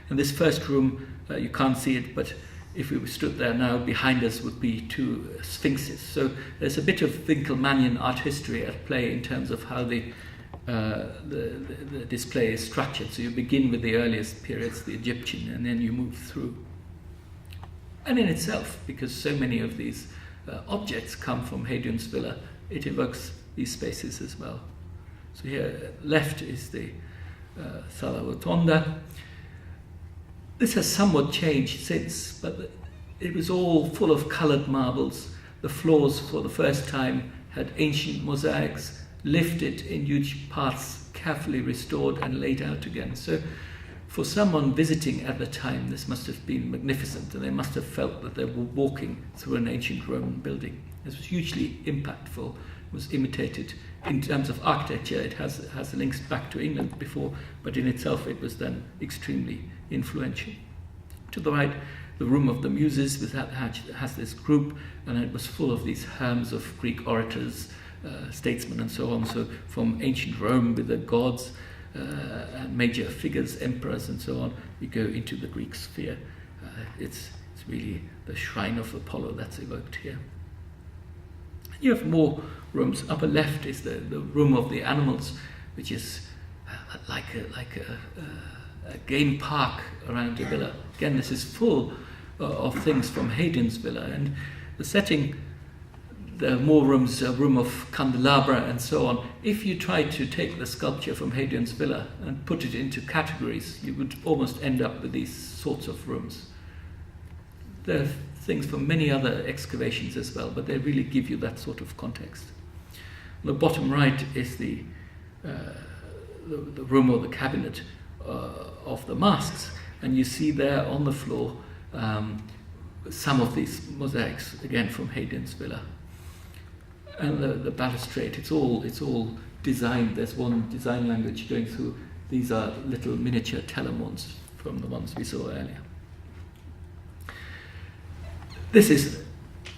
And this first room, you can't see it, but if we stood there now, behind us would be two sphinxes. So there's a bit of Winckelmannian art history at play in terms of how the display is structured. So you begin with the earliest periods, the Egyptian, and then you move through. And in itself, because so many of these objects come from Hadrian's villa, it evokes these spaces as well. So here, left is the Sala Rotonda. This has somewhat changed since, but it was all full of coloured marbles. The floors, for the first time, had ancient mosaics, lifted in huge parts, carefully restored and laid out again. So for someone visiting at the time, this must have been magnificent, and they must have felt that they were walking through an ancient Roman building. This was hugely impactful, was imitated. In terms of architecture, it has links back to England before, but in itself it was then extremely influential. To the right, the Room of the Muses has this group, and it was full of these herms of Greek orators, statesmen and so on. So from ancient Rome with the gods, and major figures, emperors and so on, you go into the Greek sphere. It's really the shrine of Apollo that's evoked here. You have more rooms. Upper left is the room of the animals, which is like a game park around the villa. Again, this is full of things from Hadrian's villa, and the setting. There are more rooms, a room of candelabra and so on. If you try to take the sculpture from Hadrian's villa and put it into categories, you would almost end up with these sorts of rooms. There are things from many other excavations as well, but they really give you that sort of context. On the bottom right is the room or the cabinet of the masks, and you see there on the floor some of these mosaics, again from Hadrian's villa. And the balustrade, it's all designed. There's one design language going through. These are little miniature telemons from the ones we saw earlier. This is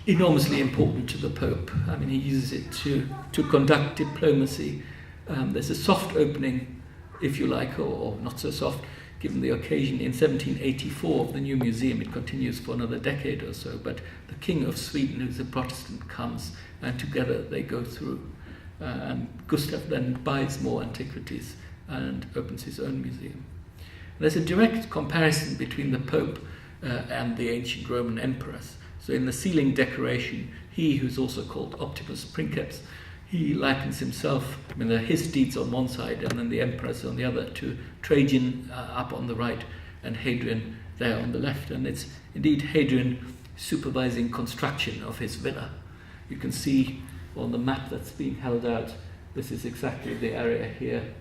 enormously important to the Pope. I mean, he uses it to conduct diplomacy. There's a soft opening, if you like, or not so soft, given the occasion. In 1784, the new museum, it continues for another decade or so, but the King of Sweden, who's a Protestant, comes, and together they go through. And Gustav then buys more antiquities and opens his own museum. There's a direct comparison between the Pope and the ancient Roman emperors. So in the ceiling decoration, he, who's also called Optimus Princeps, he likens himself, I mean, there are his deeds on one side and then the emperors on the other, to Trajan up on the right and Hadrian there on the left. And it's indeed Hadrian supervising construction of his villa. You can see on the map that's being held out, this is exactly the area here.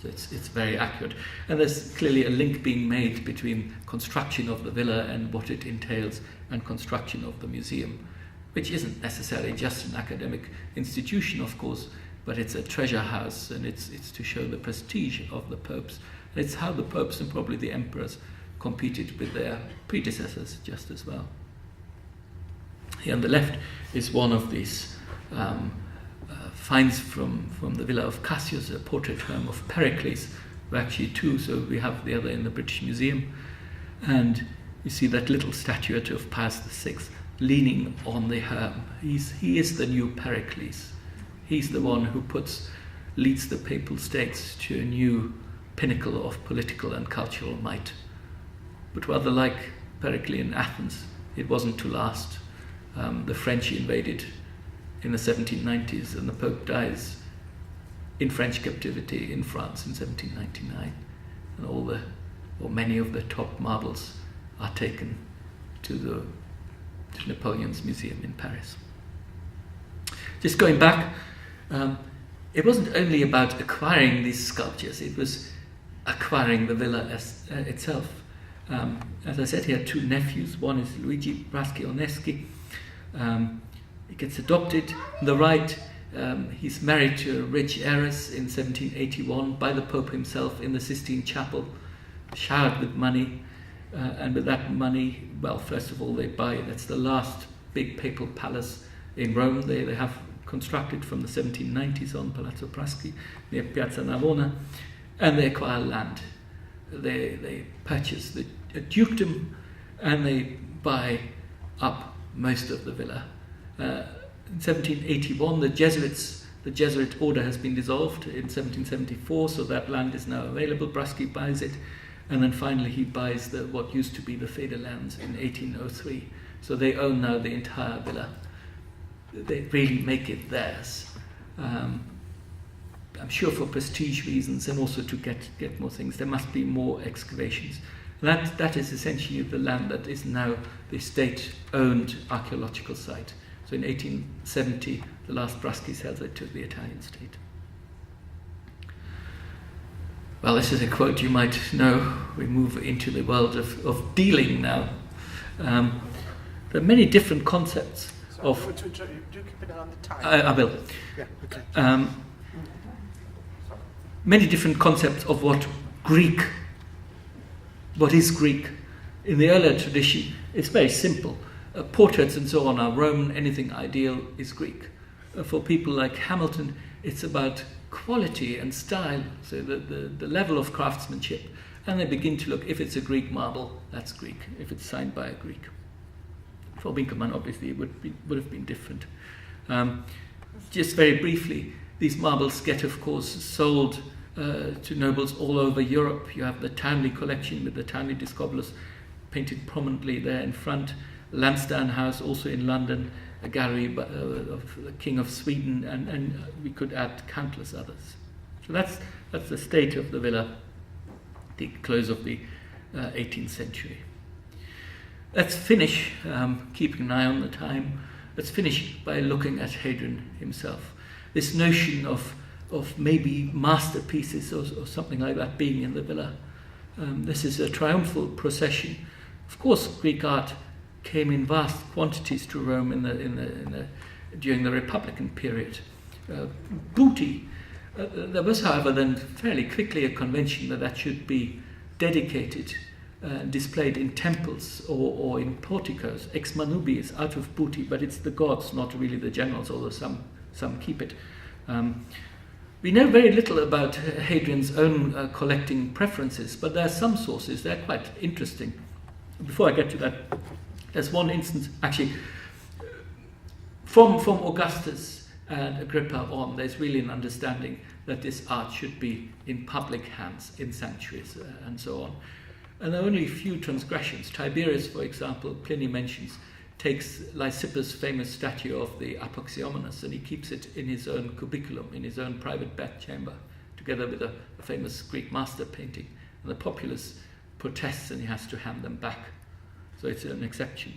So it's very accurate. And there's clearly a link being made between construction of the villa and what it entails, and construction of the museum, which isn't necessarily just an academic institution, of course, but it's a treasure house, and it's to show the prestige of the popes. It's how the popes and probably the emperors competed with their predecessors just as well. Here on the left is one of these finds from the villa of Cassius, a portrait home of Pericles, actually two, so we have the other in the British Museum. And you see that little statuette of Pius VI leaning on the herm. He is the new Pericles. He's the one who leads the Papal States to a new pinnacle of political and cultural might. But rather like Pericles in Athens, it wasn't to last. The French invaded in the 1790s, and the Pope dies in French captivity in France in 1799, and many of the top marbles are taken to Napoleon's museum in Paris. Just going back, it wasn't only about acquiring these sculptures, it was acquiring the villa itself. As I said, he had two nephews. One is Luigi Braschi-Oneschi. He gets adopted. On the right, he's married to a rich heiress in 1781 by the Pope himself in the Sistine Chapel, showered with money. And with that money, well, first of all, that's the last big papal palace in Rome. They have constructed from the 1790s on, Palazzo Praschi, near Piazza Navona, and they acquire land. They purchase a dukedom, and they buy up most of the villa. In 1781, the Jesuit order has been dissolved in 1774, so that land is now available. Braschi buys it, and then finally he buys what used to be the Federlands in 1803. So they own now the entire villa. They really make it theirs. I'm sure for prestige reasons, and also to get more things. There must be more excavations. That is essentially the land that is now the state-owned archaeological site. So in 1870, the last Braschi sells it to the Italian state. Well, this is a quote you might know. We move into the world of dealing now. There are many different concepts of... Do keep an eye on the time. I will. Yeah, okay. Many different concepts of what is Greek. In the earlier tradition, it's very simple. Portraits and so on are Roman, anything ideal is Greek. For people like Hamilton, it's about quality and style, so the level of craftsmanship, and they begin to look, if it's a Greek marble, that's Greek, if it's signed by a Greek. For Winckelmann, obviously, it would have been different. Just very briefly, these marbles get, of course, sold to nobles all over Europe. You have the Townley collection with the Townley Discobolus painted prominently there in front. Lansdowne House, also in London, a gallery of the King of Sweden, and we could add countless others. So that's the state of the villa, the close of the 18th century. Let's finish, keeping an eye on the time, let's finish by looking at Hadrian himself. This notion of maybe masterpieces or something like that being in the villa. This is a triumphal procession. Of course, Greek art came in vast quantities to Rome during the Republican period. Booty. There was, however, then fairly quickly a convention that should be dedicated, displayed in temples or in porticos. Ex manubi is out of booty, but it's the gods, not really the generals, although some keep it. We know very little about Hadrian's own collecting preferences, but there are some sources, they're quite interesting. Before I get to that, there's one instance, actually, from Augustus and Agrippa on, there's really an understanding that this art should be in public hands, in sanctuaries, and so on. And there are only a few transgressions. Tiberius, for example, Pliny mentions, takes Lysippus' famous statue of the Apoxyomenos, and he keeps it in his own cubiculum, in his own private bedchamber, together with a famous Greek master painting. And the populace protests, and he has to hand them back. So it's an exception.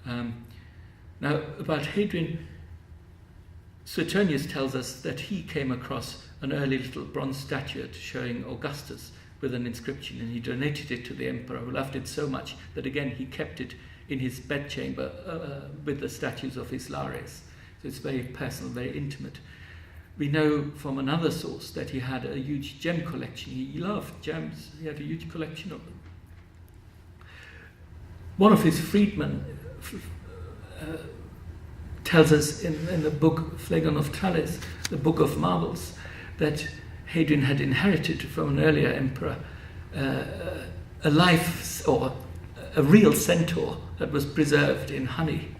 Now, about Hadrian, Suetonius tells us that he came across an early little bronze statuette showing Augustus with an inscription, and he donated it to the emperor, who loved it so much that, again, he kept it in his bedchamber with the statues of his lares. So it's very personal, very intimate. We know from another source that he had a huge gem collection. He loved gems. He had a huge collection of them. One of his freedmen tells us in the book Phlegon of Thales, the Book of Marbles, that Hadrian had inherited from an earlier emperor a real centaur that was preserved in honey.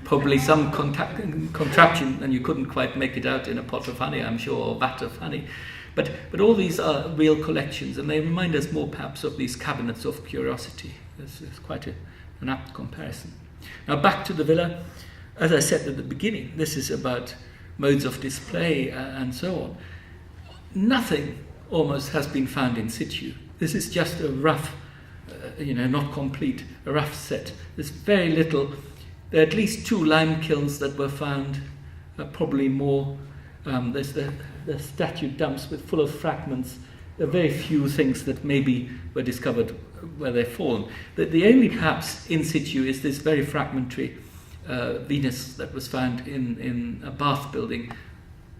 probably some contraption, and you couldn't quite make it out in a pot of honey, I'm sure, or vat of honey. But all these are real collections, and they remind us more perhaps of these cabinets of curiosity. It's quite an apt comparison. Now back to the villa. As I said at the beginning, this is about modes of display and so on. Nothing almost has been found in situ. This is just a rough, not complete, a rough set. There's very little. There are at least 2 lime kilns that were found, probably more. There's the statue dumps full of fragments. There are very few things that maybe were discovered where they've fallen. The only perhaps in situ is this very fragmentary Venus that was found in a bath building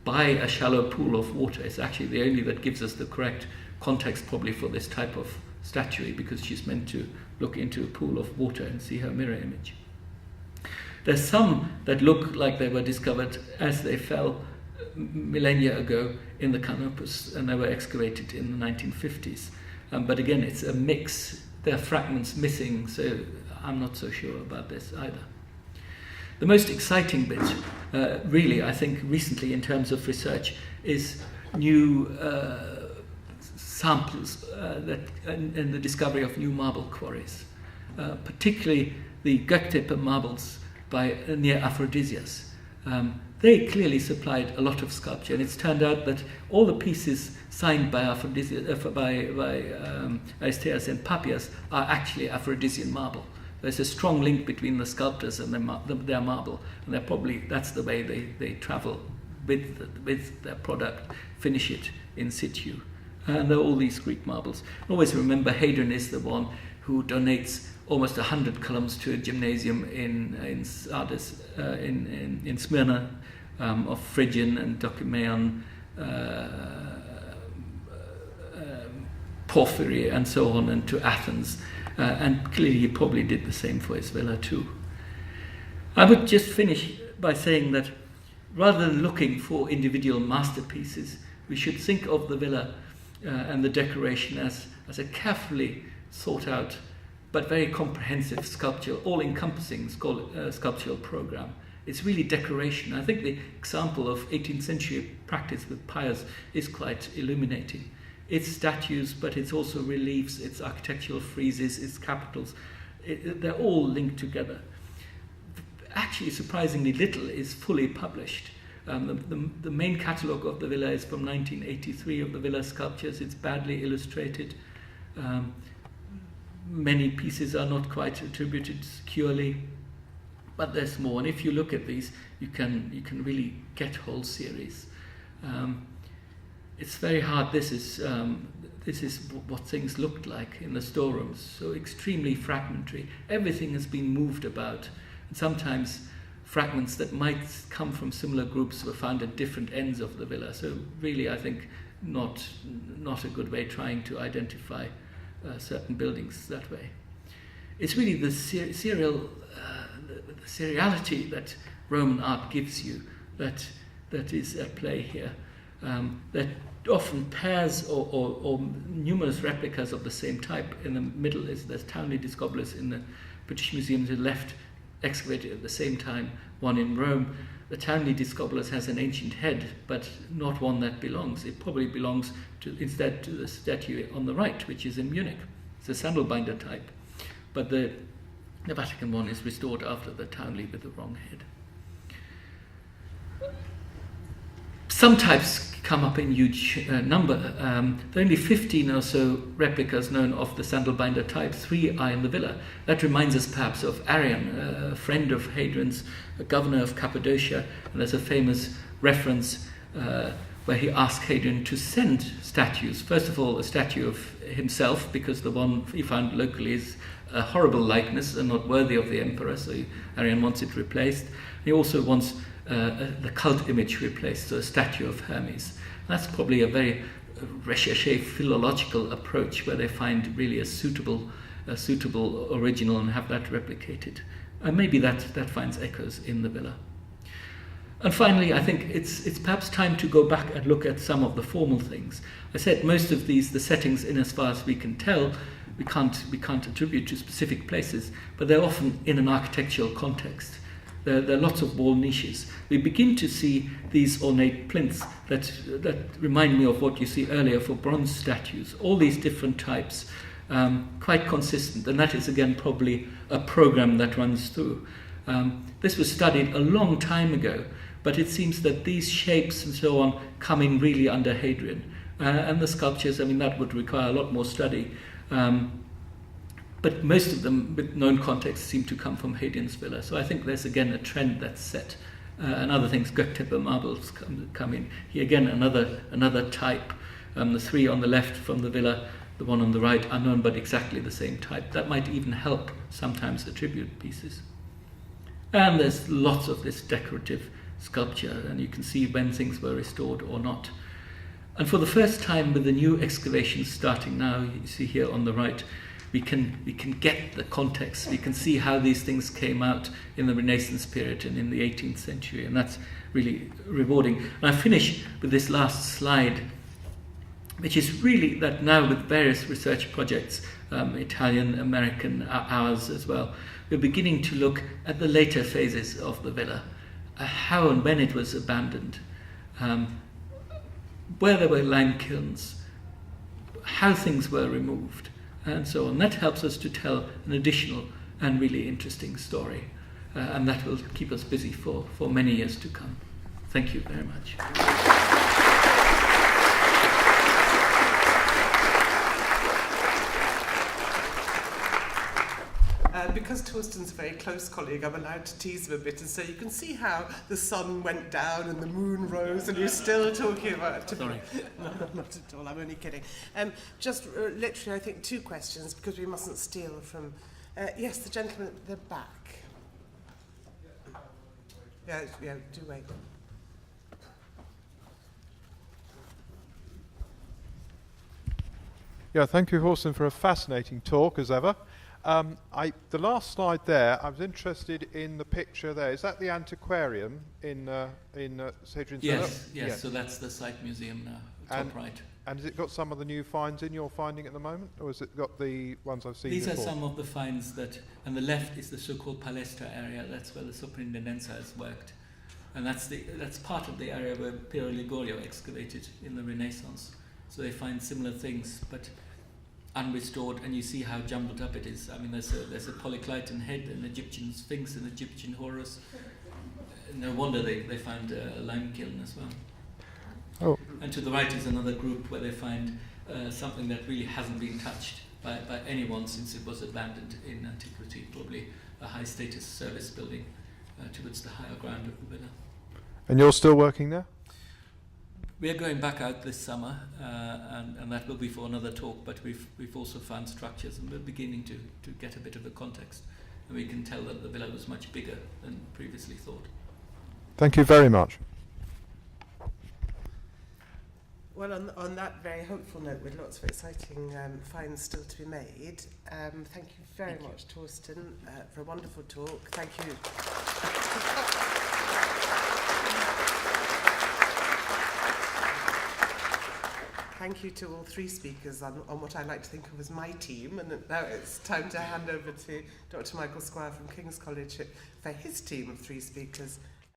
by a shallow pool of water. It's actually the only that gives us the correct context probably for this type of statuary, because she's meant to look into a pool of water and see her mirror image. There's some that look like they were discovered as they fell millennia ago in the Canopus, and they were excavated in the 1950s. But again, it's a mix. There are fragments missing, so I'm not so sure about this either. The most exciting bit, really, I think, recently in terms of research, is new samples and the discovery of new marble quarries, particularly the Göktepe marbles near Aphrodisias. They clearly supplied a lot of sculpture, and it's turned out that all the pieces signed by Aristeas and Papias are actually Aphrodisian marble. There's a strong link between the sculptors and their marble, and that's the way they travel with their product, finish it in situ. And there are all these Greek marbles. Always remember, Hadrian is the one who donates almost 100 columns to a gymnasium in Sardis, in Smyrna, of Phrygian and Dokimeon, porphyry and so on, and to Athens. And clearly he probably did the same for his villa too. I would just finish by saying that rather than looking for individual masterpieces, we should think of the villa and the decoration as a carefully thought out but very comprehensive sculpture, all-encompassing sculptural program. It's really decoration. I think the example of 18th century practice with piers is quite illuminating. It's statues, but it's also reliefs, it's architectural friezes, it's capitals. They're all linked together. Actually, surprisingly little is fully published. The main catalogue of the villa is from 1983 of the villa sculptures. It's badly illustrated. Many pieces are not quite attributed securely, but there's more. And if you look at these, you can really get whole series. It's very hard. This is what things looked like in the storerooms. So extremely fragmentary. Everything has been moved about, and sometimes fragments that might come from similar groups were found at different ends of the villa. So really, I think not a good way trying to identify certain buildings that way. It's really the seriality that Roman art gives you that is at play here. That often pairs or numerous replicas of the same type. In the middle is the Townley Discobolus in the British Museum to the left, excavated at the same time, one in Rome. The Townley Discobolus has an ancient head, but not one that belongs. It probably belongs instead to the statue on the right, which is in Munich. It's a sandalbinder type. But the Vatican one is restored after the Townley with the wrong head. Some types come up in huge number. There are only 15 or so replicas known of the sandalbinder type. 3 are in the villa. That reminds us perhaps of Arrian, a friend of Hadrian's, a governor of Cappadocia, and there's a famous reference where he asked Hadrian to send statues. First of all, a statue of himself, because the one he found locally is a horrible likeness and not worthy of the emperor, so Arrian wants it replaced. He also wants the cult image replaced, so a statue of Hermes. That's probably a very recherché philological approach where they find really a suitable original and have that replicated. And maybe that finds echoes in the villa. And finally, I think it's perhaps time to go back and look at some of the formal things. I said most of these, the settings, in as far as we can tell, we can't attribute to specific places, but they're often in an architectural context. There are lots of wall niches. We begin to see these ornate plinths that remind me of what you see earlier for bronze statues, all these different types, quite consistent. And that is, again, probably a program that runs through. This was studied a long time ago, but it seems that these shapes and so on come in really under Hadrian. And the sculptures, I mean, that would require a lot more study. But most of them, with known context, seem to come from Hadrian's villa. So I think there's, again, a trend that's set. And other things, Göktepe marbles come in. Here, again, another type. The three on the left from the villa, the one on the right, are known, but exactly the same type. That might even help sometimes attribute pieces. And there's lots of this decorative sculpture, and you can see when things were restored or not. And for the first time, with the new excavations starting now, you see here on the right, we can get the context. We can see how these things came out in the Renaissance period and in the 18th century, and that's really rewarding. And I finish with this last slide, which is really that now with various research projects, Italian, American, ours as well, we're beginning to look at the later phases of the villa, how and when it was abandoned, where there were lime kilns, how things were removed, and so on. That helps us to tell an additional and really interesting story, and that will keep us busy for many years to come. Thank you very much. Because Thorsten's a very close colleague, I'm allowed to tease him a bit and say you can see how the sun went down and the moon rose and you're still talking about... Sorry. No, not at all, I'm only kidding. Just literally, I think, two questions, because we mustn't steal from... yes, the gentleman at the back. Yeah, do wait. Yeah, thank you, Thorsten, for a fascinating talk, as ever. The last slide there, I was interested in the picture there. Is that the antiquarium in Hadrian's Villa? Yes. So that's the site museum now, top right. And has it got some of the new finds in you're finding at the moment, or has it got the ones I've seen These before? are some of the finds that, and the left is the so-called Palestra area. That's where the Superintendenza has worked, and that's part of the area where Piero Liborio excavated in the Renaissance. So they find similar things, but unrestored, and you see how jumbled up it is. I mean, there's a polyclyton head, an Egyptian sphinx, an Egyptian Horus. No wonder they found a lime kiln as well. Oh. And to the right is another group where they find something that really hasn't been touched by anyone since it was abandoned in antiquity, probably a high status service building towards the higher ground of the villa. And you're still working there? We are going back out this summer, and that will be for another talk, but we've also found structures, and we're beginning to get a bit of a context, and we can tell that the villa was much bigger than previously thought. Thank you very much. Well, on that very hopeful note, with lots of exciting finds still to be made, thank you very much, Thorsten, for a wonderful talk. Thank you. Thank you to all three speakers on what I like to think of as my team. And now it's time to hand over to Dr. Michael Squire from King's College for his team of three speakers.